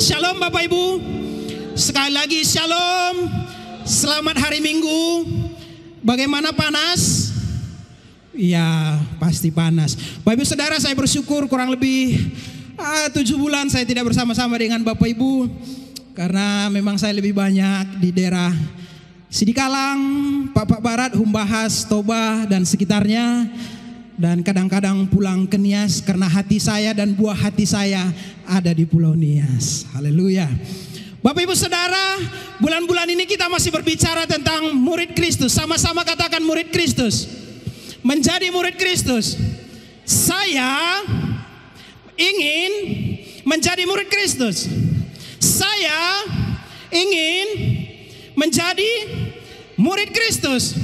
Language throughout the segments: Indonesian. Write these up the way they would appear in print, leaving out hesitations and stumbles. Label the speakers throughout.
Speaker 1: Shalom Bapak Ibu. Sekali lagi shalom. Selamat hari Minggu. Bagaimana panas? Ya pasti panas. Bapak Ibu Saudara, saya bersyukur kurang lebih 7 bulan saya tidak bersama-sama dengan Bapak Ibu. Karena memang saya lebih banyak di daerah Sidikalang, Papak Barat, Humbahas, Toba dan sekitarnya. Dan kadang-kadang pulang ke Nias karena hati saya dan buah hati saya ada di Pulau Nias. Haleluya. Bapak Ibu Saudara, bulan-bulan ini kita masih berbicara tentang murid Kristus. Sama-sama katakan murid Kristus. Menjadi murid Kristus. Saya ingin menjadi murid Kristus. Saya ingin menjadi murid Kristus.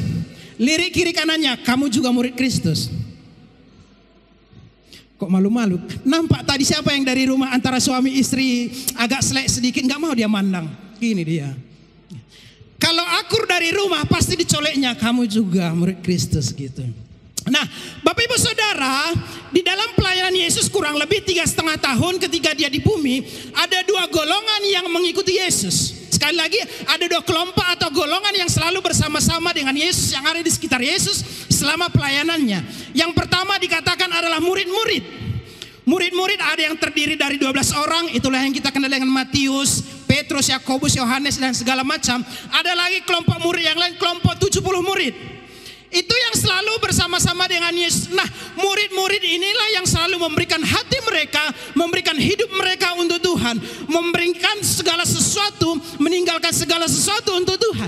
Speaker 1: Lirik kiri kanannya, kamu juga murid Kristus. Kok malu-malu? Nampak tadi siapa yang dari rumah antara suami istri agak selek sedikit, nggak mau dia mandang. Gini dia. Kalau akur dari rumah pasti dicoleknya, kamu juga murid Kristus gitu. Nah, Bapak Ibu Saudara, di dalam pelayanan Yesus kurang lebih 3,5 tahun ketika dia di bumi, ada 2 golongan yang mengikuti Yesus. Sekali lagi, ada 2 kelompok atau golongan yang selalu bersama-sama dengan Yesus, yang ada di sekitar Yesus selama pelayanannya. Yang pertama dikatakan adalah murid-murid. Murid-murid ada yang terdiri dari 12 orang, itulah yang kita kenal dengan Matius, Petrus, Yakobus, Yohanes dan segala macam. Ada lagi kelompok murid yang lain, kelompok 70 murid. Itu yang selalu bersama-sama dengan Yesus. Nah, murid-murid inilah yang selalu memberikan hati mereka, memberikan hidup mereka untuk Tuhan, memberikan segala sesuatu, meninggalkan segala sesuatu untuk Tuhan.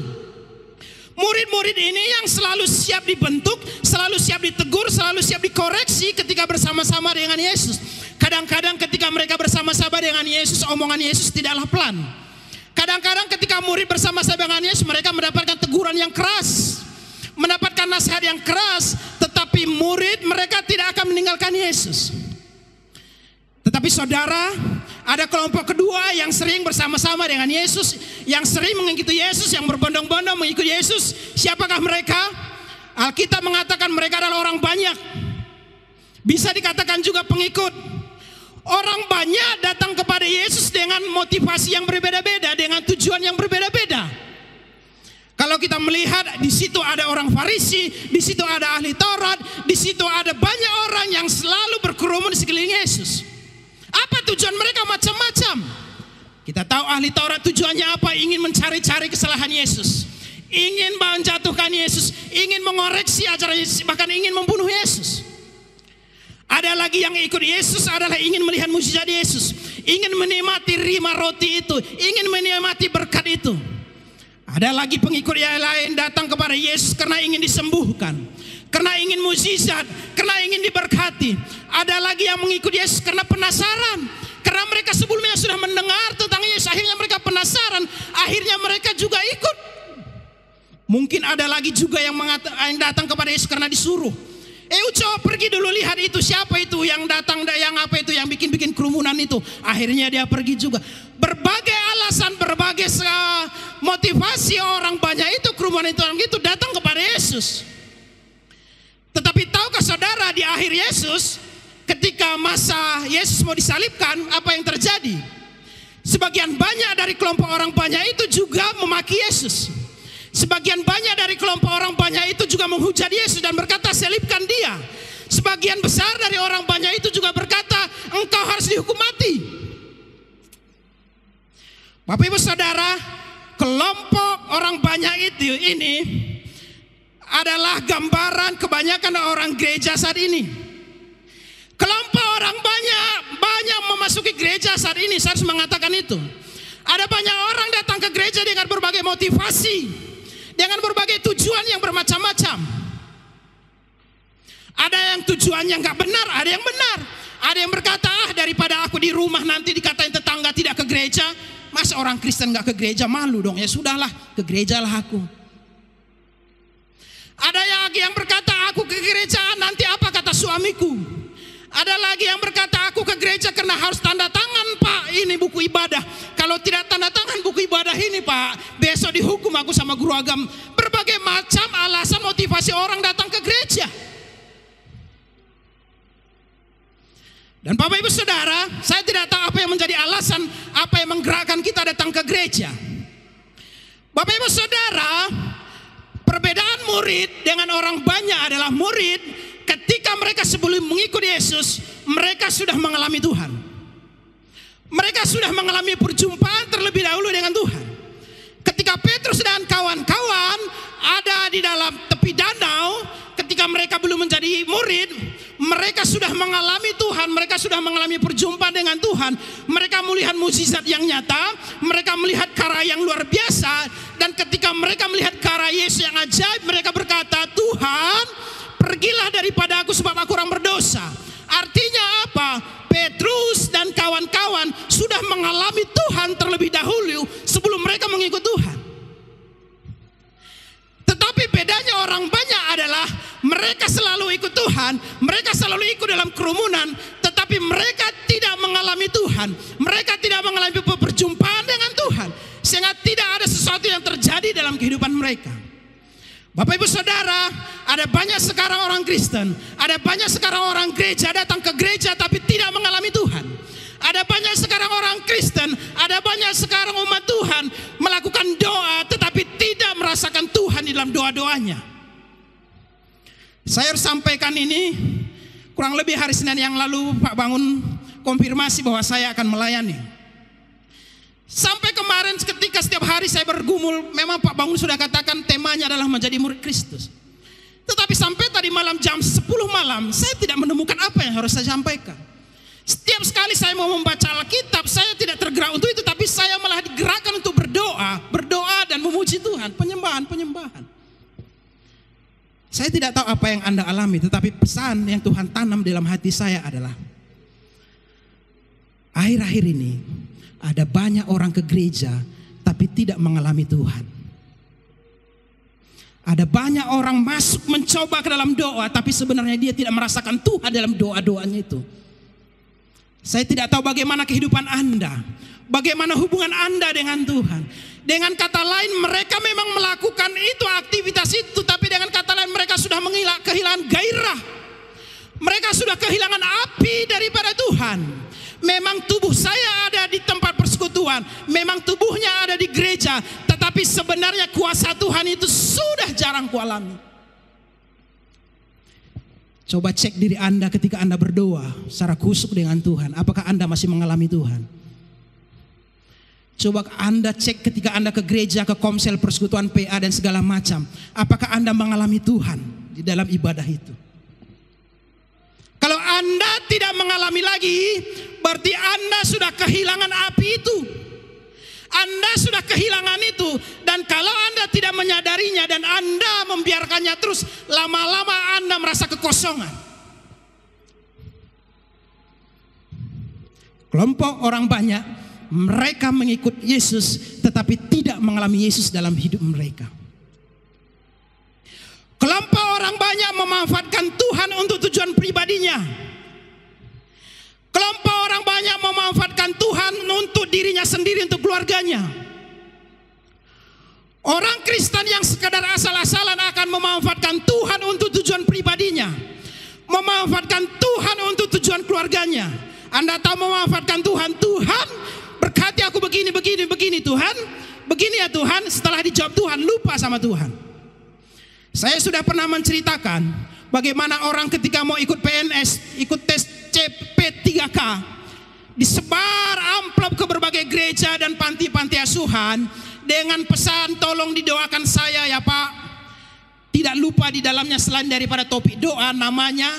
Speaker 1: Murid-murid ini yang selalu siap dibentuk, selalu siap ditegur, selalu siap dikoreksi ketika bersama-sama dengan Yesus. Kadang-kadang ketika mereka bersama-sama dengan Yesus, omongan Yesus tidaklah pelan. Kadang-kadang ketika murid bersama-sama dengan Yesus, mereka mendapatkan teguran yang keras, mendapatkan nasihat yang keras, tetapi murid mereka tidak akan meninggalkan Yesus. Tetapi saudara, ada kelompok kedua yang sering bersama-sama dengan Yesus, yang sering mengikuti Yesus, yang berbondong-bondong mengikuti Yesus. Siapakah mereka? Alkitab mengatakan mereka adalah orang banyak. Bisa dikatakan juga pengikut. Orang banyak datang kepada Yesus dengan motivasi yang berbeda-beda, dengan tujuan yang berbeda-beda. Kalau kita melihat di situ ada orang Farisi, di situ ada ahli Taurat, di situ ada banyak orang yang selalu berkerumun di sekeliling Yesus. Apa tujuan mereka? Macam-macam. Kita tahu ahli Taurat tujuannya apa? Ingin mencari-cari kesalahan Yesus, ingin menjatuhkan Yesus, ingin mengoreksi ajaran Yesus, bahkan ingin membunuh Yesus. Ada lagi yang ikut Yesus adalah ingin melihat mukjizat Yesus, ingin menikmati rima roti itu, ingin menikmati berkat itu. Ada lagi pengikut yang lain datang kepada Yesus karena ingin disembuhkan, karena ingin mukjizat, karena ingin diberkati. Ada lagi yang mengikuti Yesus karena penasaran, karena mereka sebelumnya sudah mendengar tentang Yesus, akhirnya mereka penasaran, akhirnya mereka juga ikut. Mungkin ada lagi juga yang datang kepada Yesus karena disuruh. Coba pergi dulu lihat itu, siapa itu yang datang, yang apa itu, yang bikin-bikin kerumunan itu. Akhirnya dia pergi juga. Berbagai alasan, berbagai motivasi orang banyak itu, kerumunan itu, orang itu datang kepada Yesus. Tetapi tahukah saudara, di akhir Yesus, ketika masa Yesus mau disalibkan, apa yang terjadi? Sebagian banyak dari kelompok orang banyak itu juga memaki Yesus. Sebagian banyak dari kelompok orang banyak itu juga menghujat Yesus dan berkata, salibkan dia. Sebagian besar dari orang banyak itu juga berkata, engkau harus dihukum mati. Bapak Ibu Saudara, kelompok orang banyak ini adalah gambaran kebanyakan orang gereja saat ini. Kelompok orang banyak memasuki gereja saat ini, saya harus mengatakan itu. Ada banyak orang datang ke gereja dengan berbagai motivasi, dengan berbagai tujuan yang bermacam-macam. Ada yang tujuannya nggak benar, ada yang benar. Ada yang berkata, daripada aku di rumah nanti dikatain tetangga tidak ke gereja, masa orang Kristen nggak ke gereja, malu dong. Ya sudahlah, ke gerejalah aku. Ada yang berkata, aku ke gereja nanti apa kata suamiku. Ada lagi yang berkata, aku ke gereja karena harus tanda tangan Pak, ini buku ibadah. Kalau tidak tanda tangan buku ibadah ini Pak, besok dihukum aku sama guru agama. Berbagai macam alasan motivasi orang datang ke gereja. Dan Bapak Ibu Saudara, saya tidak tahu apa yang menjadi alasan, apa yang menggerakkan kita datang ke gereja. Bapak Ibu Saudara, perbedaan murid dengan orang banyak adalah murid ketika mereka sebelum mengikuti Yesus, mereka sudah mengalami Tuhan. Mereka sudah mengalami perjumpaan terlebih dahulu dengan Tuhan. Ketika Petrus dan kawan-kawan ada di dalam tepi danau, ketika mereka belum menjadi murid, mereka sudah mengalami Tuhan, mereka sudah mengalami perjumpaan dengan Tuhan. Mereka melihat mukjizat yang nyata, mereka melihat karya yang luar biasa. Dan ketika mereka melihat karya Yesus yang ajaib, mereka berkata, Tuhan, pergilah daripada aku sebab aku orang berdosa. Artinya apa? Petrus dan kawan-kawan sudah mengalami Tuhan terlebih dahulu sebelum mereka mengikut Tuhan. Tetapi bedanya orang banyak adalah mereka selalu ikut Tuhan, mereka selalu ikut dalam kerumunan, tetapi mereka tidak mengalami Tuhan, mereka tidak mengalami perjumpaan dengan Tuhan, sehingga tidak ada sesuatu yang terjadi dalam kehidupan mereka. Bapak Ibu Saudara, ada banyak sekarang orang Kristen, ada banyak sekarang orang gereja datang ke gereja tapi tidak mengalami Tuhan. Ada banyak sekarang orang Kristen, ada banyak sekarang umat Tuhan melakukan doa tetapi tidak merasakan Tuhan di dalam doa-doanya. Saya harus sampaikan ini kurang lebih hari Senin yang lalu Pak Bangun konfirmasi bahwa saya akan melayani. Sampai kemarin ketika setiap hari saya bergumul, memang Pak Bangun sudah katakan temanya adalah menjadi murid Kristus. Tetapi sampai tadi malam jam 10 malam saya tidak menemukan apa yang harus saya sampaikan. Setiap sekali saya mau membaca Alkitab, saya tidak tergerak untuk itu, tapi saya malah digerakkan untuk berdoa dan memuji Tuhan, penyembahan. Saya tidak tahu apa yang Anda alami, tetapi pesan yang Tuhan tanam dalam hati saya adalah, akhir-akhir ini ada banyak orang ke gereja, tapi tidak mengalami Tuhan. Ada banyak orang masuk mencoba ke dalam doa, tapi sebenarnya dia tidak merasakan Tuhan dalam doa-doanya itu. Saya tidak tahu bagaimana kehidupan Anda, bagaimana hubungan Anda dengan Tuhan. Dengan kata lain, mereka memang melakukan itu, aktivitas itu, tapi dengan kata lain mereka sudah kehilangan gairah. Mereka sudah kehilangan api daripada Tuhan. Memang tubuh saya ada di tempat persekutuan, memang tubuhnya ada di gereja, tetapi sebenarnya kuasa Tuhan itu sudah jarang kualami. Coba cek diri Anda ketika Anda berdoa secara khusyuk dengan Tuhan. Apakah Anda masih mengalami Tuhan? Coba Anda cek ketika Anda ke gereja, ke komsel, persekutuan, PA dan segala macam. Apakah Anda mengalami Tuhan di dalam ibadah itu? Kalau Anda tidak mengalami lagi, berarti Anda sudah kehilangan api itu. Anda sudah kehilangan itu. Dan kalau Anda tidak menyadarinya dan Anda membiarkannya terus, lama-lama Anda merasa kekosongan. Kelompok orang banyak, mereka mengikut Yesus tetapi tidak mengalami Yesus dalam hidup mereka. Kelompok orang banyak memanfaatkan Tuhan untuk tujuan pribadinya. Kelompok orang banyak memanfaatkan Tuhan untuk dirinya sendiri, untuk keluarganya. Orang Kristen yang sekadar asal-asalan akan memanfaatkan Tuhan untuk tujuan pribadinya, memanfaatkan Tuhan untuk tujuan keluarganya. Anda tahu memanfaatkan Tuhan, Tuhan berkati aku begini Tuhan, begini ya Tuhan. Setelah dijawab Tuhan, lupa sama Tuhan. Saya sudah pernah menceritakan bagaimana orang ketika mau ikut PNS, ikut tes CP3K, disebar amplop ke berbagai gereja dan panti-panti asuhan dengan pesan tolong didoakan saya ya Pak. Tidak lupa di dalamnya selain daripada topik doa namanya,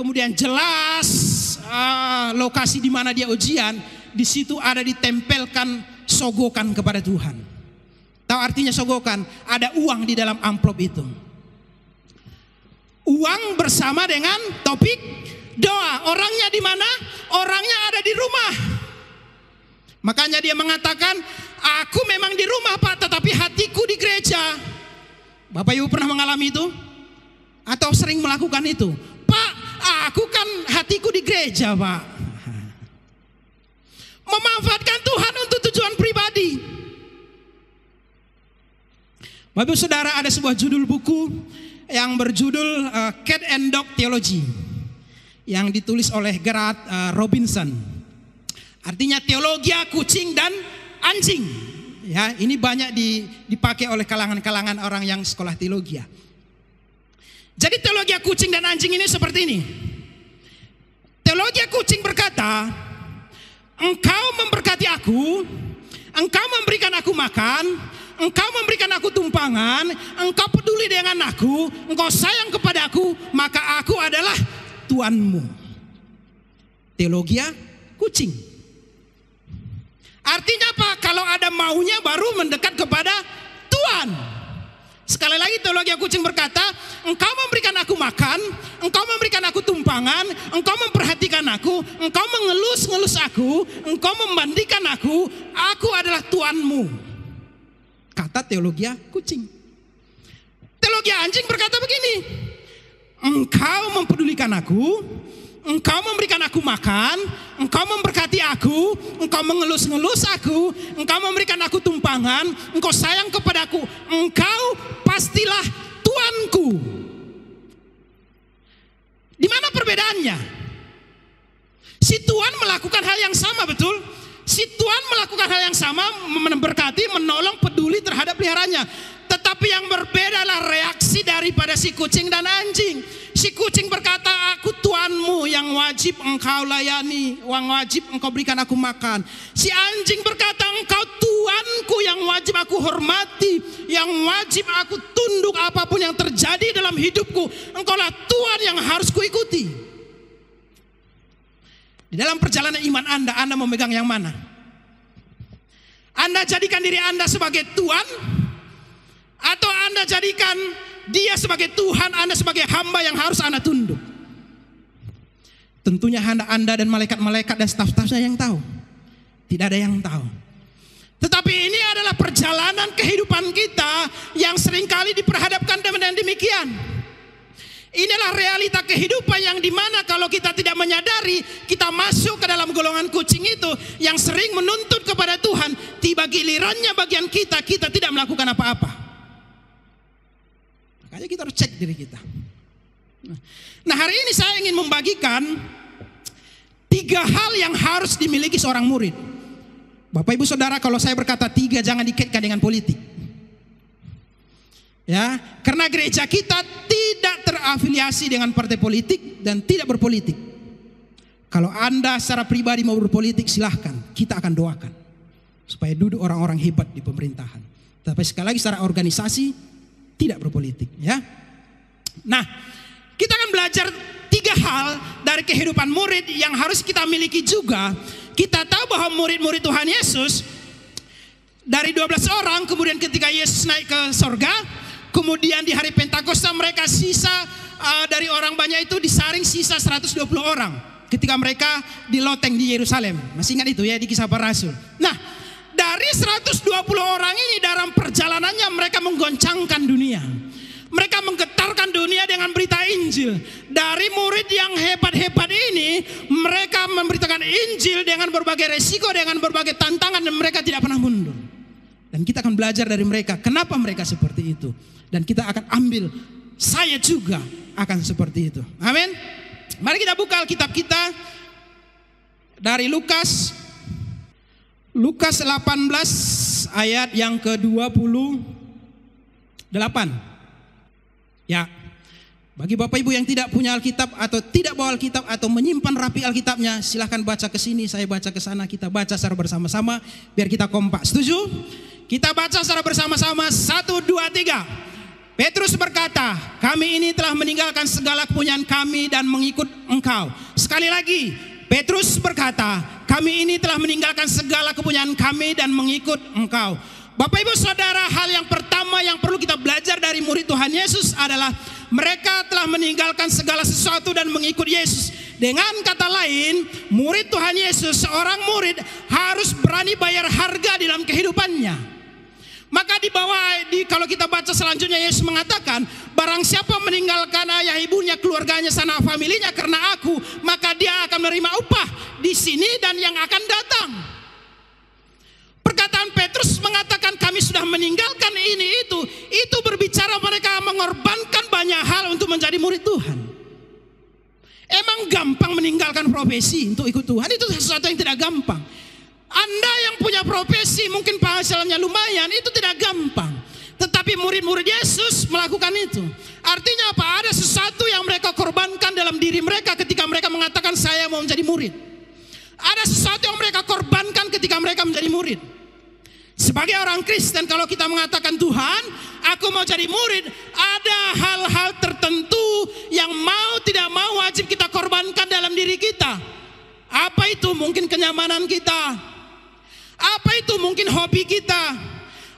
Speaker 1: kemudian jelas lokasi di mana dia ujian, di situ ada ditempelkan sogokan kepada Tuhan. Tahu artinya sogokan? Ada uang di dalam amplop itu. Uang bersama dengan topik doa. Orangnya di mana? Orangnya ada di rumah. Makanya dia mengatakan, aku memang di rumah Pak, tetapi hatiku di gereja. Bapak Ibu pernah mengalami itu? Atau sering melakukan itu? Pak, aku kan hatiku di gereja Pak. Memanfaatkan Tuhan untuk tujuan pribadi. Bapak Ibu Saudara, ada sebuah judul buku yang berjudul Cat and Dog Theology, yang ditulis oleh Gerard Robinson. Artinya teologi kucing dan anjing. Ya, ini banyak dipakai oleh kalangan-kalangan orang yang sekolah teologi. Jadi teologi kucing dan anjing ini seperti ini. Teologi kucing berkata, engkau memberkati aku, engkau memberikan aku makan, engkau memberikan aku tumpangan, engkau peduli dengan aku, engkau sayang kepada aku, maka aku adalah Tuanmu. Teologi kucing. Artinya apa? Kalau ada maunya baru mendekat kepada Tuhan. Sekali lagi teologi kucing berkata, engkau memberikan aku makan, engkau memberikan aku tumpangan, engkau memperhatikan aku, engkau mengelus-ngelus aku, engkau memandikan aku adalah Tuanmu. Kata teologi kucing. Teologi anjing berkata begini, engkau mempedulikan aku, engkau memberikan aku makan, engkau memberkati aku, engkau mengelus-ngelus aku, engkau memberikan aku tumpangan, engkau sayang kepada aku, engkau pastilah Tuanku. Di mana perbedaannya? Si Tuhan melakukan hal yang sama, betul? Si Tuhan melakukan hal yang sama, memberkati, menolong, peduli terhadap peliharanya. Tetapi yang berbeda adalah reaksi daripada si kucing dan anjing. Si kucing berkata, aku Tuanmu yang wajib engkau layani, yang wajib engkau berikan aku makan. Si anjing berkata, engkau Tuanku yang wajib aku hormati, yang wajib aku tunduk apapun yang terjadi dalam hidupku. Engkaulah Tuhan yang harus kuikuti. Di dalam perjalanan iman Anda memegang yang mana? Anda jadikan diri Anda sebagai Tuhan, atau Anda jadikan Dia sebagai Tuhan, Anda sebagai hamba yang harus Anda tunduk? Tentunya Anda dan malaikat-malaikat dan staf-stafnya yang tahu. Tidak ada yang tahu. Tetapi ini adalah perjalanan kehidupan kita yang seringkali diperhadapkan dengan demikian. Inilah realita kehidupan yang dimana kalau kita tidak menyadari, kita masuk ke dalam golongan kucing itu yang sering menuntut kepada Tuhan. Tiba gilirannya bagian kita tidak melakukan apa-apa. Makanya kita harus cek diri kita. Nah, hari ini saya ingin membagikan 3 hal yang harus dimiliki seorang murid. Bapak Ibu Saudara, kalau saya berkata 3, jangan dikaitkan dengan politik. Ya, karena gereja kita tidak terafiliasi dengan partai politik dan tidak berpolitik. Kalau Anda secara pribadi mau berpolitik, silahkan, kita akan doakan supaya duduk orang-orang hebat di pemerintahan. Tapi sekali lagi secara organisasi tidak berpolitik, ya. Nah, kita akan belajar 3 hal dari kehidupan murid yang harus kita miliki juga. Kita tahu bahwa murid-murid Tuhan Yesus dari 12 orang, kemudian ketika Yesus naik ke sorga, kemudian di hari Pentakosta mereka sisa dari orang banyak itu disaring sisa 120 orang ketika mereka di loteng di Yerusalem. Masih ingat itu ya, di Kisah Para Rasul. Nah, dari 120 orang ini dalam perjalanannya mereka menggoncangkan dunia. Mereka menggetarkan dunia dengan berita Injil. Dari murid yang hebat-hebat ini, mereka memberitakan Injil dengan berbagai resiko, dengan berbagai tantangan, dan mereka tidak pernah mundur. Dan kita akan belajar dari mereka, kenapa mereka seperti itu. Dan kita akan ambil, saya juga akan seperti itu. Amin. Mari kita buka Alkitab kita dari Lukas 18 ayat yang ke-28. Ya, bagi Bapak Ibu yang tidak punya Alkitab atau tidak bawa Alkitab atau menyimpan rapi Alkitabnya, silahkan baca ke sini, saya baca ke sana, kita baca secara bersama-sama biar kita kompak. Setuju? Kita baca secara bersama-sama, 1, 2, 3. Petrus berkata, kami ini telah meninggalkan segala kepunyaan kami dan mengikut engkau. Sekali lagi, Petrus berkata, kami ini telah meninggalkan segala kepunyaan kami dan mengikut engkau. Bapak Ibu Saudara, hal yang pertama yang perlu kita belajar dari murid Tuhan Yesus adalah mereka telah meninggalkan segala sesuatu dan mengikut Yesus. Dengan kata lain, murid Tuhan Yesus, seorang murid harus berani bayar harga dalam kehidupannya. Maka di bawah, kalau kita baca selanjutnya, Yesus mengatakan, barang siapa meninggalkan ayah ibunya, keluarganya, sanak familinya karena aku, maka dia akan menerima upah di sini dan yang akan datang. Perkataan Petrus mengatakan kami sudah meninggalkan ini itu berbicara mereka mengorbankan banyak hal untuk menjadi murid Tuhan. Emang gampang meninggalkan profesi untuk ikut Tuhan? Itu sesuatu yang tidak gampang. Anda yang punya profesi mungkin penghasilannya lumayan, itu tidak gampang. Tetapi murid-murid Yesus melakukan itu. Artinya apa? Ada sesuatu yang mereka korbankan dalam diri mereka ketika mereka mengatakan saya mau menjadi murid. Ada sesuatu yang mereka korbankan ketika mereka menjadi murid. Sebagai orang Kristen, kalau kita mengatakan Tuhan, aku mau jadi murid, ada hal-hal tertentu yang mau tidak mau wajib kita korbankan dalam diri kita. Apa itu? Mungkin kenyamanan kita. Apa itu? Mungkin hobi kita.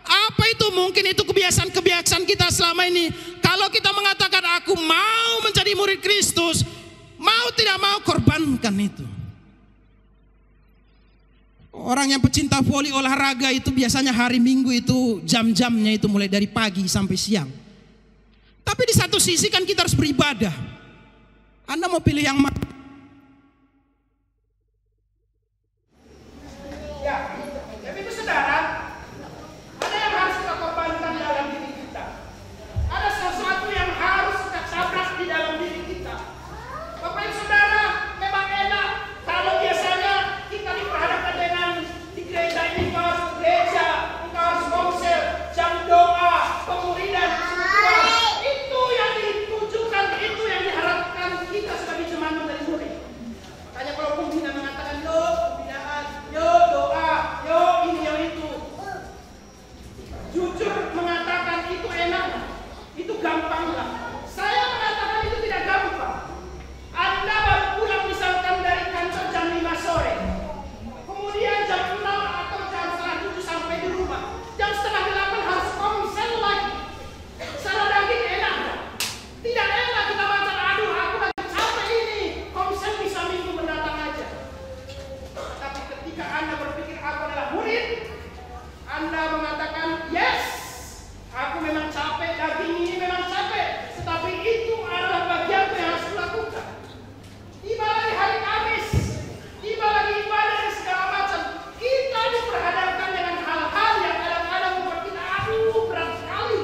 Speaker 1: Apa itu? Mungkin itu kebiasaan-kebiasaan kita selama ini. Kalau kita mengatakan aku mau menjadi murid Kristus, mau tidak mau korbankan itu. Orang yang pecinta voli olahraga itu biasanya hari Minggu itu jam-jamnya itu mulai dari pagi sampai siang. Tapi di satu sisi kan kita harus beribadah. Anda mau pilih yang mana? Ya, jadi itu saudara, ada yang harus kita korbankan dalam diri kita. Ada sesuatu yang harus kita tabrak di dalam diri kita. Bapak Ibu Saudara, memang enak kalau biasanya kita diperhadapkan dengan di gereja ini, engkau harus gereja, engkau harus komsel, jam doa, pemuridan, itu yang ditujukan, itu yang diharapkan kita sebagai jemaat dari murid. Makanya kalau pembina mengatakan yo pembinaan, yo doa, yo ini yo itu, jujur mengatakan itu enak, itu gampang lah. Saya mengatakan itu tidak gampang. Anda baru pulang misalkan dari kantor jam 5 sore, kemudian jam 6 atau jam setengah 7 sampai di rumah, jam setengah 8 harus komsel lagi. Secara daging enak gak? Tidak enak kita baca, aduh aku lagi capek ini, komsel bisa minggu mendatang aja. Tapi ketika Anda berpikir aku adalah murid, Anda mengatakan yes, aku memang capek, daging ini memang capek, tetapi itu adalah bagian yang harus kulakukan. Tiba lagi hari Kamis, tiba lagi ibadah dan segala macam, kita diperhadapkan dengan hal-hal yang kadang-kadang membuat kita aduh berat sekali.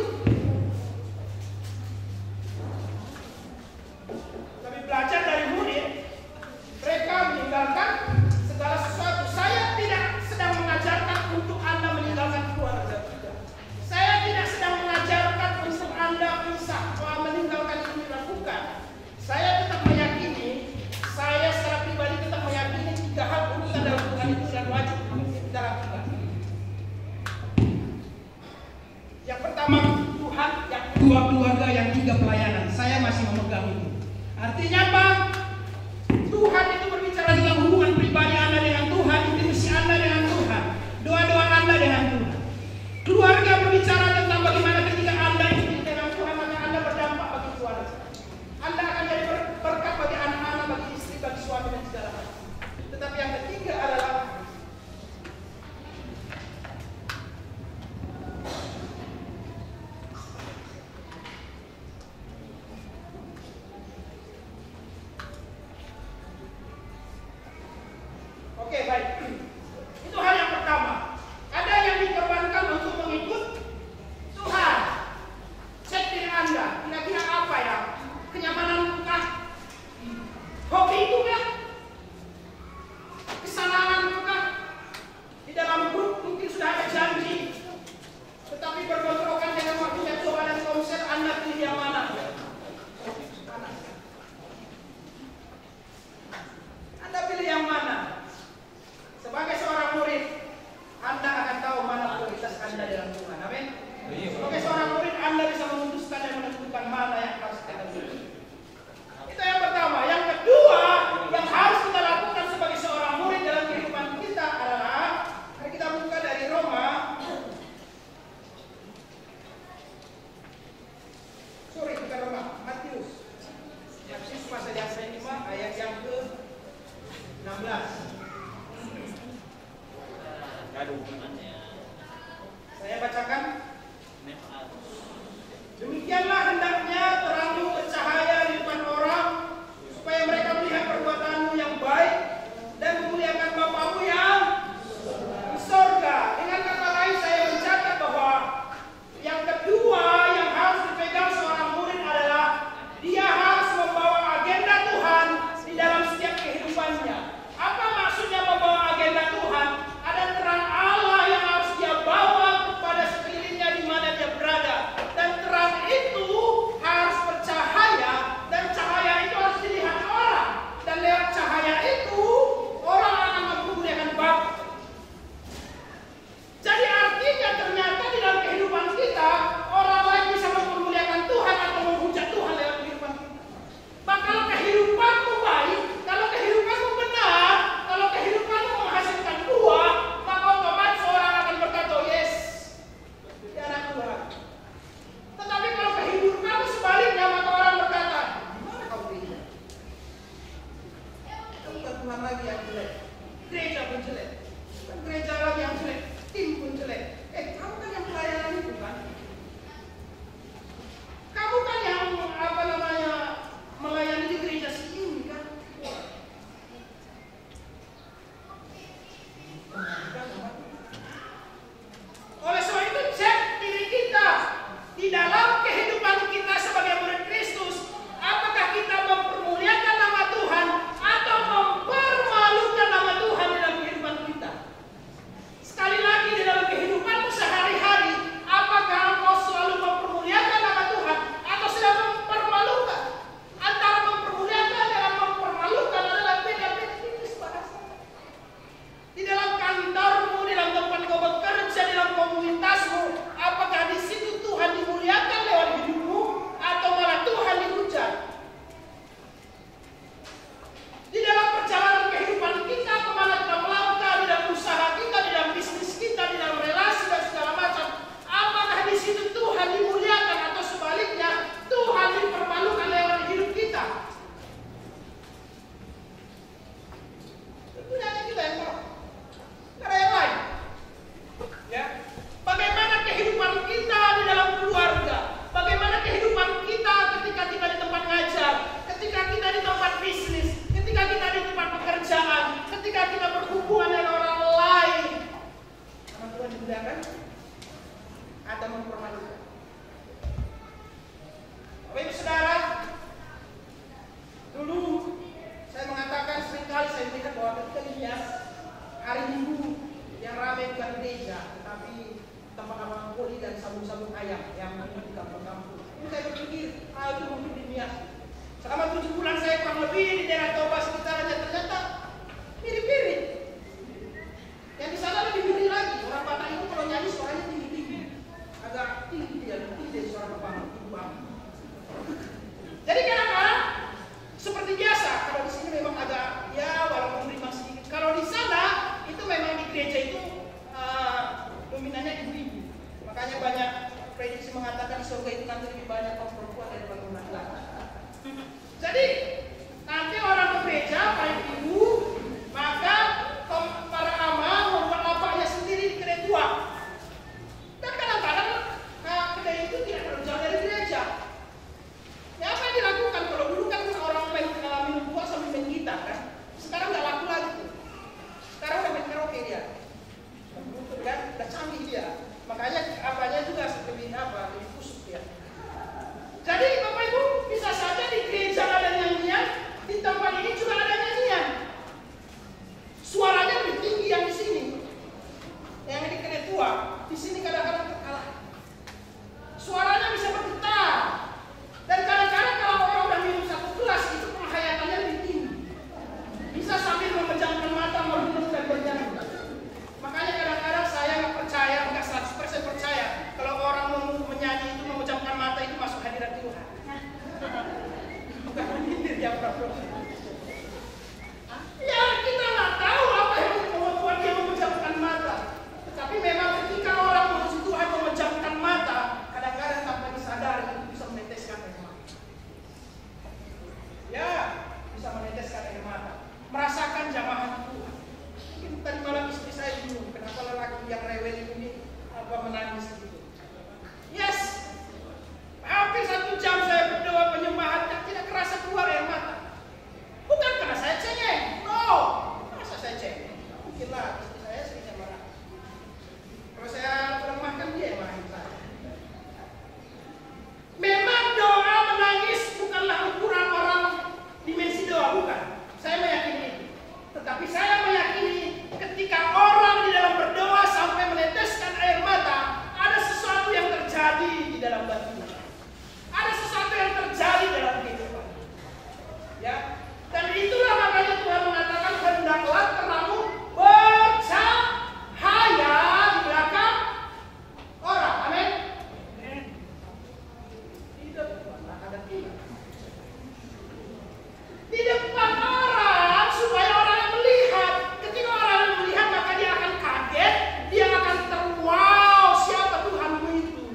Speaker 1: Tapi belajar dari murid, mereka meninggalkan segala sesuatu. Saya tidak sedang mengajarkan untuk Anda meninggalkan keluarga kita. Saya tidak sedang mengajarkan untuk Anda bisa meninggalkan ini dilakukan. Saya tetap meyakini, saya secara pribadi tetap meyakini 3 hal urusan dalam Tuhan itu dan wajib kita lakukan. Yang pertama Tuhan, yang kedua keluarga, yang 3 pelayanan. Saya masih memegang itu. Artinya apa? Tuhan itu berbicara tentang hubungan pribadi Anda dengan Tuhan, intimasi Anda dengan Tuhan, doa-doa Anda dengan Tuhan. Keluarga berbicara tentang bagaimana ketika Anda hidup dengan Tuhan, maka Anda berdampak bagi keluarga. Anda akan jadi berkat bagi anak-anak, bagi istri, bagi suami dan segala macam. Tetapi yang ketiga adalah oke, baik. Itu hal yang pertama. Ada yang dikorbankan untuk mengikut Tuhan. Cek diri Anda, kira-kira apa ya? Kenyamanan kah? Hobi itu kah? Kesalahan kah? Di dalam grup mungkin sudah ada janji, tetapi berbentrokan dengan waktunya coba dan komsel. Anda pilih yang mana? Mana? Anda pilih yang mana? Sebagai seorang murid, Anda akan tahu mana prioritas Anda dalam Tuhan. Amin. Sebagai seorang murid, Anda bisa memutuskan dan menentukan mana yang harus kita pilih. Itu yang pertama. Yang kedua, yang harus kita lakukan sebagai seorang murid dalam kehidupan kita adalah, mari kita buka dari Roma. Bukan Roma, Matius. Matius pasal yang ke-5 ayat yang ke-16. Saya bacakan. Demikianlah hendaknya terangmu bercahaya di depan orang, supaya mereka melihat perbuatanmu yang baik dan memuliakan Bapamu yang di sorga. Dengan kata lain, saya mencatat bahwa yang kedua yang harus dipegang seorang murid adalah dia harus membawa agenda Tuhan di ayam yang di kampung-kampung. Ini saya berpikir, itu mungkin dinias. Selama 7 bulan saya kurang lebih di daerah Toba sekitarnya, ternyata mirip-mirip. Yang di sana lebih mirip lagi. Orang Batak itu kalau nyanyi suaranya tinggi-tinggi, agak tinggi dia, tinggi dari suara Bapak. Jadi kadang-kadang seperti biasa, kalau di sini memang agak ya walaupun rimbang sedikit. Kalau di sana itu memang di gereja itu dominannya ibu-ibu. Makanya banyak prediksi mengatakan di surga itu nanti lebih banyak kaum perempuan daripada laki-laki. Jadi nanti orang ke gereja paling ibu, maka para ama membuat bapaknya sendiri di kedai tua. Dan kadang-kadang kedai itu tidak terlalu jauh dari gereja. Ya apa yang dilakukan? Kalau dulu kan orang minum buah sambil main gitar kan. Sekarang nggak laku lagi tuh. Sekarang udah main karaoke dia. Kan udah canggih dia. Makanya apanya juga lebih kusuk dia. Jadi Bapak Ibu bisa saja di gereja ada nyanyian, di tempat ini juga ada nyanyian. Suaranya lebih tinggi yang di sini. Yang di kedai tua, di sini kadang-kadang terkalah. Suaranya bisa bergetar. Dan kadang-kadang kalau orang udah minum 1 gelas itu penghayatannya lebih tinggi. Bisa sambil memejamkan mata, merenung dan berjalan. Makanya kadang-kadang saya nggak percaya, nggak 100% percaya kalau orang menyanyi itu memejamkan mata itu masuk hadirat Tuhan. Bukan menyindir ya Bro. Ya kita nggak tahu apa yang membuat dia memejamkan mata. Tetapi memang ketika orang memuji Tuhan memejamkan mata, kadang-kadang tanpa disadari itu bisa meneteskan air mata. Ya, bisa meneteskan air mata. Merasakan jamahan Tuhan. Mungkin tadi malam istri saya bingung, kenapa lelaki yang rewel ini menangis gitu. Yes, hampir 1 jam saya berdoa penyembahan, tidak kerasa keluar air mata. Bukan karena saya cengeng, no. Masa saya cengeng? Mungkinlah istri saya seringnya marah. Kalau saya melemahkan dia yang marahin saya. Memang doa menangis bukanlah ukuran orang dimensi doa, bukan. Saya meyakini itu. Tetapi saya meyakini ketika orang di dalam berdoa sampai meneteskan air mata, ada sesuatu yang terjadi di dalam batinnya. Ada sesuatu yang terjadi dalam kehidupan. Ya. Dan itulah makanya Tuhan mengatakan hendaklah terangmu bercahaya di belakang orang. Amin. Di depan orang supaya orang melihat. Ketika orang melihat maka dia akan kaget, dia akan terwow siapa Tuhanmu itu.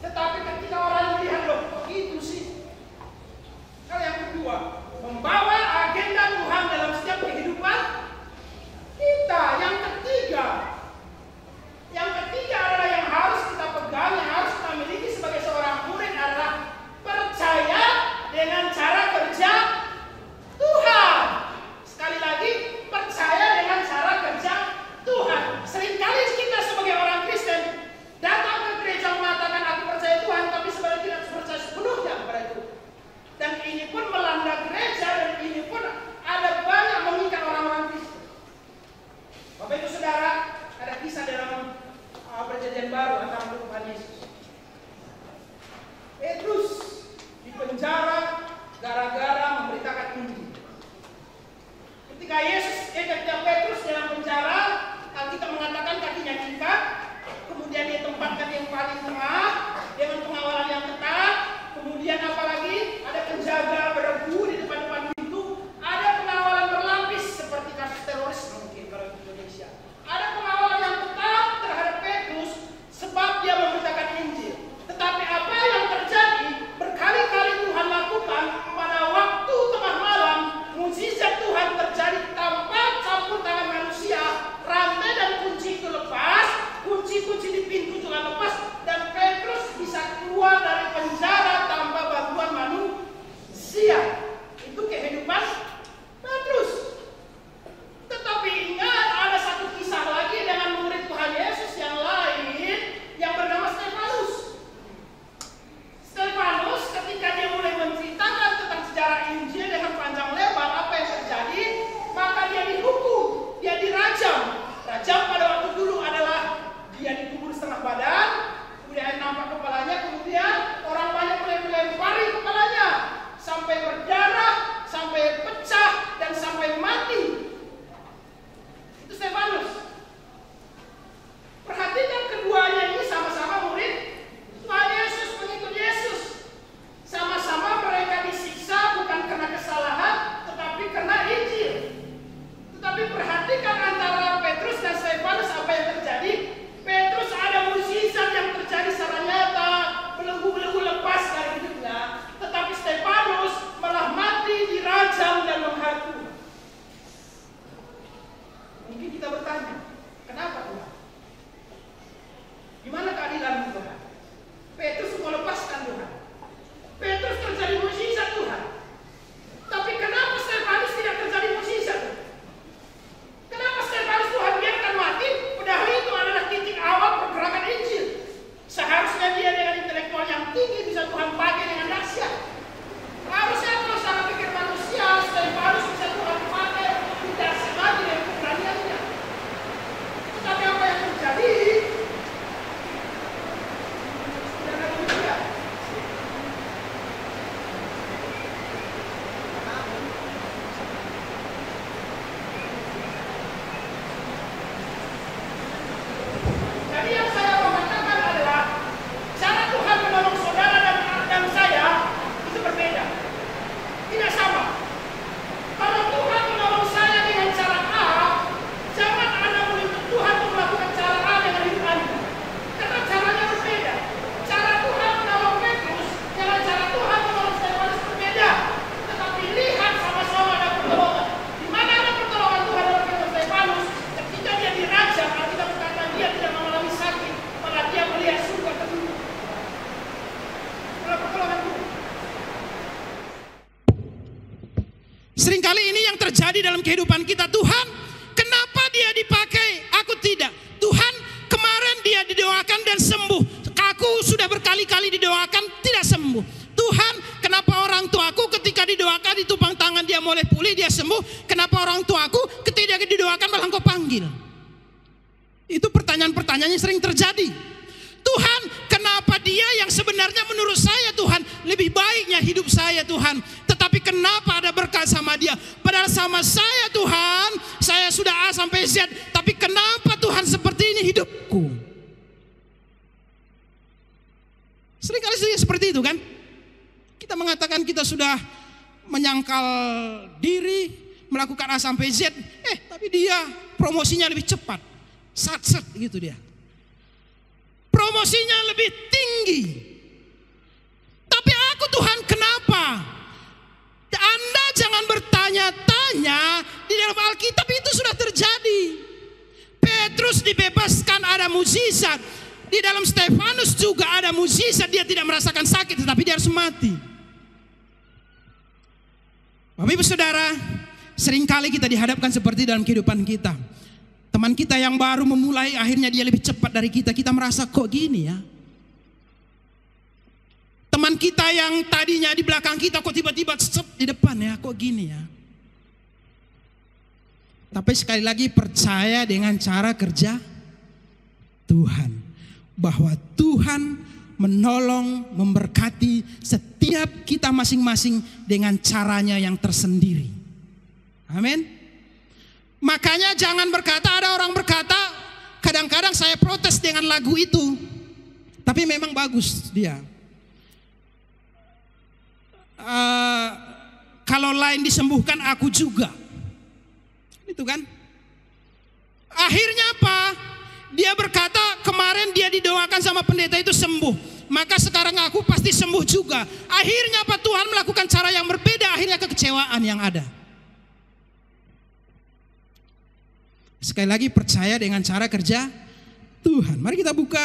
Speaker 1: Tetapi ketika orang melihat loh kok gitu sih. Hal yang kedua, membawa agenda Tuhan dalam setiap kehidupan kita. Yang ketiga adalah yang harus kita pegang, yang harus kita miliki sebagai seorang murid adalah percaya dengan cara kerja Tuhan. Sekali lagi, percaya dengan cara kerja Tuhan. Seringkali kita sebagai orang Kristen datang ke gereja mengatakan aku percaya Tuhan, tapi sebenarnya tidak percaya sepenuhnya kepada itu. Dan ini pun melanda gereja, dan ini pun ada banyak mengikat orang-orang Kristen. Bapak Ibu Saudara, ada kisah dalam Perjanjian Baru antara Tuhan Yesus. Petrus di penjara gara-gara memberitakan Injil. Ketika Petrus dalam penjara, Alkitab mengatakan kakinya diikat, kemudian dia tempatkan yang paling tengah dengan pengawalan yang ketat. Kemudian apalagi ada penjaga beregu di depan-depan pintu, ada pengawalan berlapis seperti kasus teroris mungkin kalau di Indonesia. Ada pengawalan yang ketat terhadap Petrus sebab dia memberitakan Injil. Tetapi apa yang terjadi berkali-kali Tuhan lakukan pada waktu tengah malam, mukjizat Tuhan terjadi tanpa campur tangan manusia. Rantai dan kunci itu lepas, kunci-kunci di pintu juga lepas, dan Petrus bisa keluar dari penjara tanpa bantuan manusia. Itu kehidupan Petrus. Tetapi ingat, ada satu kisah lagi dengan murid Tuhan Yesus yang lain yang bernama Stefanus. Stefanus ketika dia mulai menceritakan tentang sejarah Injil dengan panjang lebar apa yang terjadi, maka dia dihukum, dia dirajam. Rajam pada waktu dulu adalah dia dikubur setengah badan. terjadi dalam kehidupan kita. Tuhan, kenapa dia dipakai, aku tidak? Tuhan, kemarin dia didoakan dan sembuh. Aku sudah berkali-kali didoakan tidak sembuh. Tuhan, kenapa orang tuaku ketika didoakan ditupang tangan dia mulai pulih, dia sembuh. Kenapa orang tuaku ketika didoakan malah Engkau panggil? Itu pertanyaan-pertanyaan yang sering terjadi. Tuhan, kenapa dia yang sebenarnya menurut saya Tuhan lebih baiknya hidup saya Tuhan, tetapi kenapa ada berkat sama dia? Padahal sama saya Tuhan, saya sudah A sampai Z, tapi kenapa Tuhan seperti ini hidupku? Seringkali seperti itu kan? Kita mengatakan kita sudah menyangkal diri, melakukan A sampai Z, tapi dia promosinya lebih cepat, sat-set gitu dia. Promosinya lebih tinggi. Tapi aku Tuhan kenapa? Anda jangan bertanya-tanya, di dalam Alkitab itu sudah terjadi. Petrus dibebaskan ada mukjizat. Di dalam Stefanus juga ada mukjizat, dia tidak merasakan sakit tetapi dia harus mati. Bapak Ibu Saudara, seringkali kita dihadapkan seperti dalam kehidupan kita. Teman kita yang baru memulai, akhirnya dia lebih cepat dari kita. Kita merasa kok gini ya. Teman kita yang tadinya di belakang kita kok tiba-tiba di depan ya, kok gini ya. Tapi sekali lagi percaya dengan cara kerja Tuhan. Bahwa Tuhan menolong, memberkati setiap kita masing-masing dengan caranya yang tersendiri. Amin. Makanya jangan berkata, ada orang berkata, kadang-kadang saya protes dengan lagu itu, tapi memang bagus dia. Kalau lain disembuhkan, aku juga. Itu kan. Akhirnya apa? Dia berkata kemarin dia didoakan sama pendeta itu sembuh, maka sekarang aku pasti sembuh juga. Akhirnya apa? Tuhan melakukan cara yang berbeda, akhirnya kekecewaan yang ada. Sekali lagi percaya dengan cara kerja Tuhan. Mari kita buka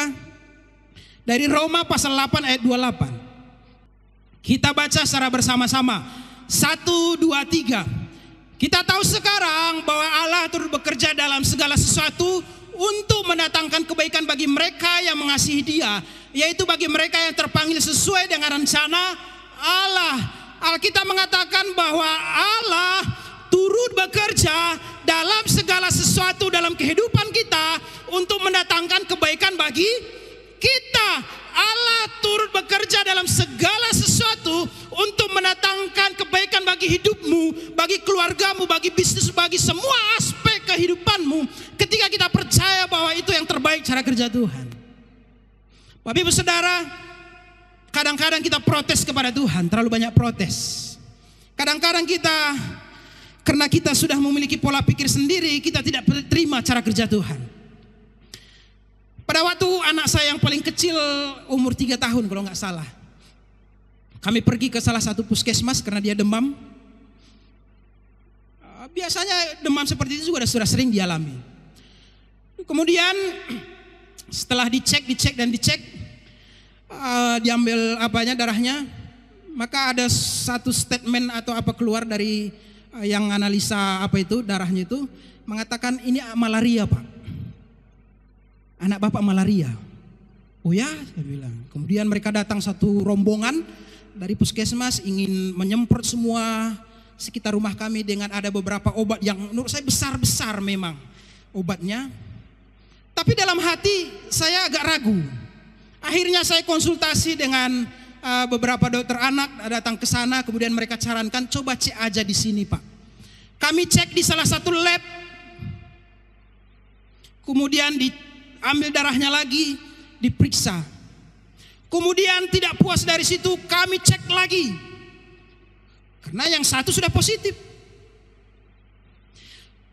Speaker 1: dari Roma pasal 8 ayat 28. Kita baca secara bersama-sama. 1, 2, 3. Kita tahu sekarang bahwa Allah turut bekerja dalam segala sesuatu untuk mendatangkan kebaikan bagi mereka yang mengasihi Dia, yaitu bagi mereka yang terpanggil sesuai dengan rencana Allah. Alkitab mengatakan bahwa Allah turut bekerja dalam segala sesuatu dalam kehidupan kita untuk mendatangkan kebaikan bagi kita. Allah turut bekerja dalam segala sesuatu untuk mendatangkan kebaikan bagi hidupmu, bagi keluargamu, bagi bisnis, bagi semua aspek kehidupanmu. Ketika kita percaya bahwa itu yang terbaik cara kerja Tuhan. Bapak Ibu Saudara, kadang-kadang kita protes kepada Tuhan, terlalu banyak protes. Kadang-kadang kita, karena kita sudah memiliki pola pikir sendiri, kita tidak terima cara kerja Tuhan. Pada waktu anak saya yang paling kecil umur 3 tahun kalau nggak salah, kami pergi ke salah satu puskesmas karena dia demam. Biasanya demam seperti itu juga sudah sering dialami. Kemudian setelah dicek, diambil darahnya, maka ada satu statement atau apa keluar dari yang analisa darahnya itu mengatakan ini malaria Pak. Anak bapak malaria. Oh ya, saya bilang. Kemudian mereka datang satu rombongan dari puskesmas ingin menyemprot semua sekitar rumah kami dengan ada beberapa obat yang menurut saya besar-besar memang obatnya. Tapi dalam hati saya agak ragu. Akhirnya saya konsultasi dengan beberapa dokter anak datang ke sana, kemudian mereka sarankan coba cek aja di sini Pak. Kami cek di salah satu lab. Kemudian diambil darahnya lagi, diperiksa. Kemudian tidak puas dari situ, kami cek lagi. Karena yang satu sudah positif.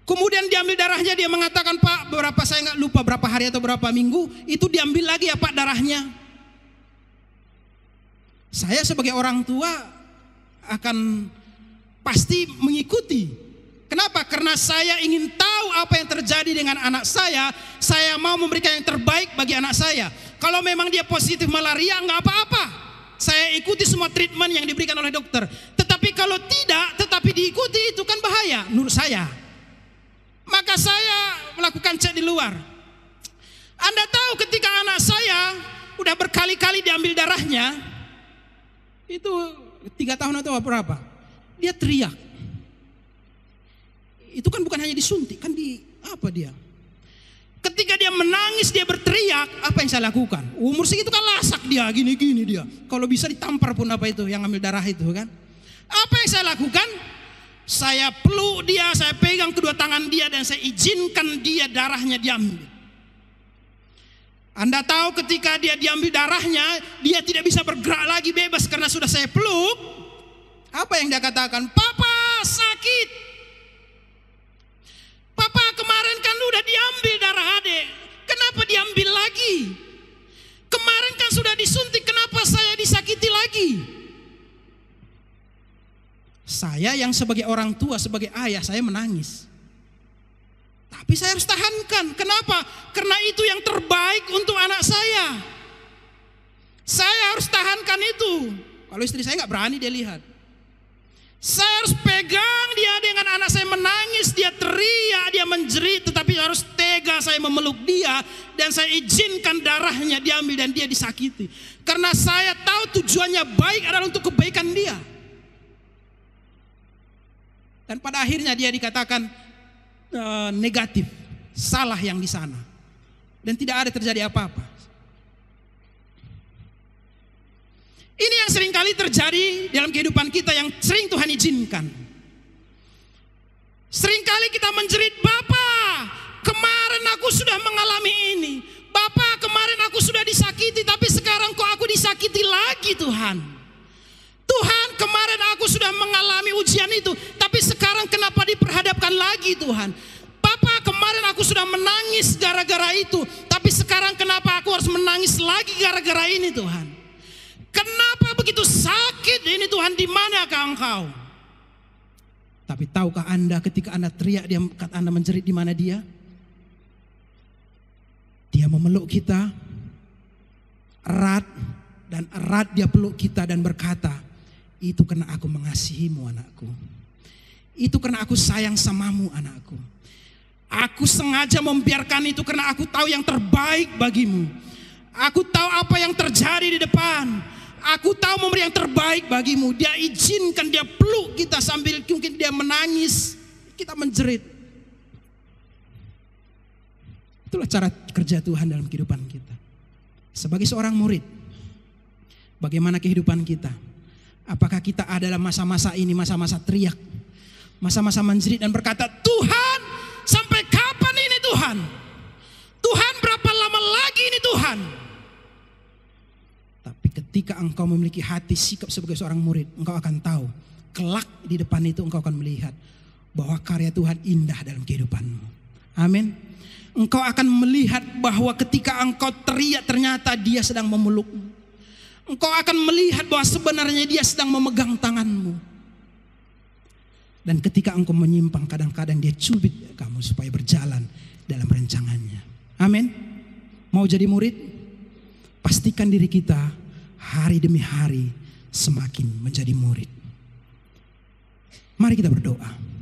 Speaker 1: Kemudian diambil darahnya, dia mengatakan Pak, saya nggak lupa berapa hari atau berapa minggu, itu diambil lagi ya Pak darahnya. Saya sebagai orang tua akan pasti mengikuti. Kenapa? Karena saya ingin tahu apa yang terjadi dengan anak saya mau memberikan yang terbaik bagi anak saya. Kalau memang dia positif malaria, nggak apa-apa. Saya ikuti semua treatment yang diberikan oleh dokter. Tetapi kalau tidak, tetapi diikuti itu kan bahaya menurut saya. Maka saya melakukan cek di luar. Anda tahu ketika anak saya udah berkali-kali diambil darahnya, itu 3 tahun atau berapa, dia teriak. Itu kan bukan hanya disuntik, kan apa dia? Ketika dia menangis, dia berteriak, apa yang saya lakukan? Umur segitu kan lasak dia, gini-gini dia. Kalau bisa ditampar pun apa itu, yang ambil darah itu kan. Apa yang saya lakukan? Saya peluk dia, saya pegang kedua tangan dia dan saya izinkan dia darahnya diambil. Anda tahu ketika dia diambil darahnya, dia tidak bisa bergerak lagi bebas karena sudah saya peluk. Apa yang dia katakan? Papa sakit. Papa kemarin kan udah diambil darah adek. Kenapa diambil lagi? Kemarin kan sudah disuntik, kenapa saya disakiti lagi? Saya yang sebagai orang tua, sebagai ayah, saya menangis. Tapi saya harus tahankan. Kenapa? Karena itu yang terbaik untuk anak saya. Saya harus tahankan itu. Kalau istri saya nggak berani dia lihat. Saya harus pegang dia dengan anak saya menangis, dia teriak, dia menjerit, tetapi harus tega saya memeluk dia dan saya izinkan darahnya diambil dan dia disakiti. Karena saya tahu tujuannya baik adalah untuk kebaikan dia. Dan pada akhirnya dia dikatakan negatif, salah yang di sana. Dan tidak ada terjadi apa-apa. Ini yang seringkali terjadi dalam kehidupan kita yang sering Tuhan izinkan. Seringkali kita menjerit, Bapak, kemarin aku sudah mengalami ini. Bapak, kemarin aku sudah disakiti, tapi sekarang kok aku disakiti lagi Tuhan. Tuhan, kemarin aku sudah mengalami ujian itu, tapi sekarang kenapa diperhadapkan lagi Tuhan? Papa, kemarin aku sudah menangis gara-gara itu, tapi sekarang kenapa aku harus menangis lagi gara-gara ini Tuhan? Kenapa begitu sakit ini Tuhan, di manakah Engkau? Tapi tahukah Anda ketika Anda teriak, Anda menjerit, di mana dia? Dia memeluk kita erat, dan erat dia peluk kita dan berkata, itu karena aku mengasihimu anakku. Itu karena aku sayang samamu anakku. Aku sengaja membiarkan itu karena aku tahu yang terbaik bagimu. Aku tahu apa yang terjadi di depan. Aku tahu memberi yang terbaik bagimu. Dia izinkan, dia peluk kita sambil mungkin dia menangis, kita menjerit. Itulah cara kerja Tuhan dalam kehidupan kita. Sebagai seorang murid, bagaimana kehidupan kita? Apakah kita ada dalam masa-masa ini, masa-masa teriak, masa-masa menjerit dan berkata, Tuhan, sampai kapan ini Tuhan? Tuhan, berapa lama lagi ini Tuhan? Tapi ketika engkau memiliki hati sikap sebagai seorang murid, engkau akan tahu, kelak di depan itu engkau akan melihat bahwa karya Tuhan indah dalam kehidupanmu. Amin. Engkau akan melihat bahwa ketika engkau teriak, ternyata dia sedang memelukmu. Engkau akan melihat bahwa sebenarnya dia sedang memegang tanganmu. Dan ketika engkau menyimpang, kadang-kadang dia cubit kamu supaya berjalan dalam rancangannya. Amin. Mau jadi murid? Pastikan diri kita hari demi hari semakin menjadi murid. Mari kita berdoa.